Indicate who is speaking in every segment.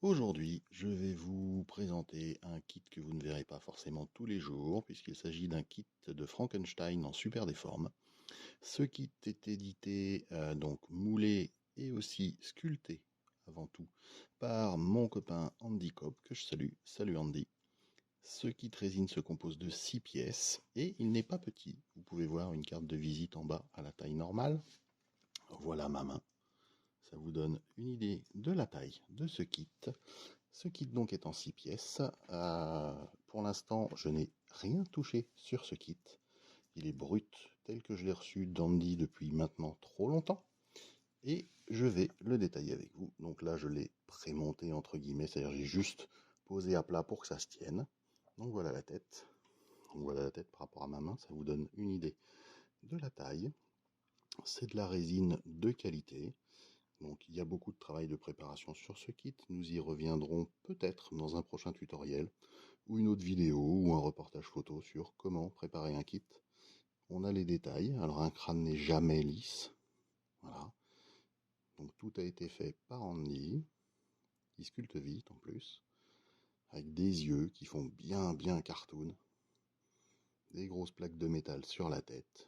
Speaker 1: Aujourd'hui, je vais vous présenter un kit que vous ne verrez pas forcément tous les jours, puisqu'il s'agit d'un kit de Frankenstein en super déforme. Ce kit est édité, donc moulé et aussi sculpté, avant tout, par mon copain Andy Cobb, que je salue. Salut Andy. Ce kit résine se compose de 6 pièces, et il n'est pas petit. Vous pouvez voir une carte de visite en bas à la taille normale. Voilà ma main. Ça vous donne une idée de la taille de ce kit. Ce kit donc est en 6 pièces. Pour l'instant, je n'ai rien touché sur ce kit. Il est brut tel que je l'ai reçu d'Andy depuis maintenant trop longtemps. Et je vais le détailler avec vous. Donc là, je l'ai prémonté entre guillemets, c'est-à-dire j'ai juste posé à plat pour que ça se tienne. Donc voilà la tête. Donc voilà la tête par rapport à ma main, ça vous donne une idée de la taille. C'est de la résine de qualité. Donc il y a beaucoup de travail de préparation sur ce kit, nous y reviendrons peut-être dans un prochain tutoriel, ou une autre vidéo, ou un reportage photo sur comment préparer un kit. On a les détails, alors un crâne n'est jamais lisse, voilà. Donc tout a été fait par Andy, il sculpte vite en plus, avec des yeux qui font bien cartoon, des grosses plaques de métal sur la tête.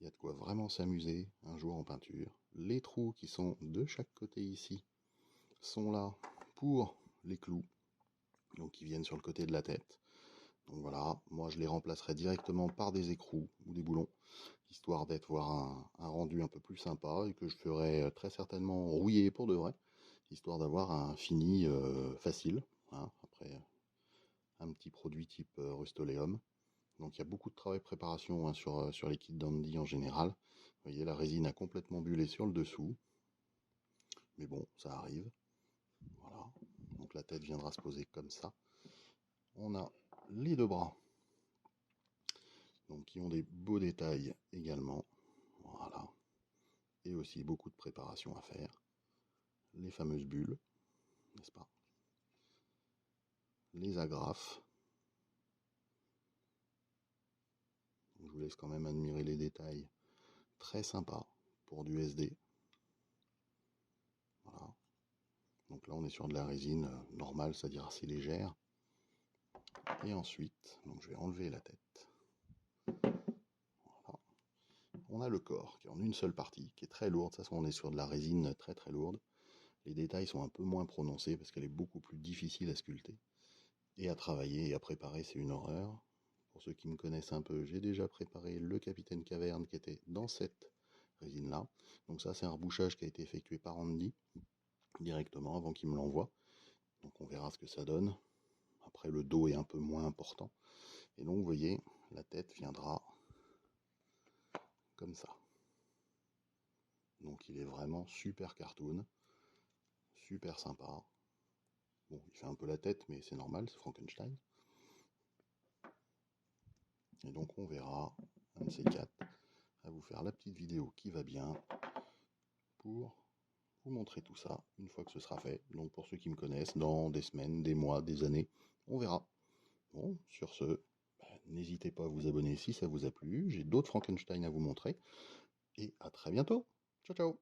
Speaker 1: Il y a de quoi vraiment s'amuser un jour en peinture. Les trous qui sont de chaque côté ici sont là pour les clous, donc qui viennent sur le côté de la tête. Donc voilà, moi je les remplacerai directement par des écrous ou des boulons, histoire d'avoir un rendu un peu plus sympa et que je ferai très certainement rouiller pour de vrai, histoire d'avoir un fini facile, hein, après un petit produit type Rust-Oleum. Donc il y a beaucoup de travail de préparation, hein, sur les kits d'Andy en général. Vous voyez, la résine a complètement bullé sur le dessous, mais bon, ça arrive. Voilà, donc la tête viendra se poser comme ça. On a les deux bras, donc qui ont des beaux détails également. Voilà, et aussi beaucoup de préparation à faire. Les fameuses bulles, n'est-ce pas? Les agrafes. Je vous laisse quand même admirer les détails. Très sympa pour du SD. Voilà. Donc là, on est sur de la résine normale, c'est-à-dire assez légère. Et ensuite, donc je vais enlever la tête. Voilà. On a le corps qui est en une seule partie, qui est très lourde. De toute façon, on est sur de la résine très lourde. Les détails sont un peu moins prononcés parce qu'elle est beaucoup plus difficile à sculpter. Et à travailler et à préparer, c'est une horreur. Pour ceux qui me connaissent un peu, j'ai déjà préparé le Capitaine Caverne qui était dans cette résine-là. Donc ça, c'est un rebouchage qui a été effectué par Andy directement avant qu'il me l'envoie. Donc on verra ce que ça donne. Après, le dos est un peu moins important. Et donc, vous voyez, la tête viendra comme ça. Donc il est vraiment super cartoon, super sympa. Bon, il fait un peu la tête, mais c'est normal, c'est Frankenstein. Et donc on verra, un de ces quatre, à vous faire la petite vidéo qui va bien pour vous montrer tout ça une fois que ce sera fait. Donc pour ceux qui me connaissent, dans des semaines, des mois, des années, on verra. Bon, sur ce, n'hésitez pas à vous abonner si ça vous a plu. J'ai d'autres Frankenstein à vous montrer. Et à très bientôt. Ciao ciao.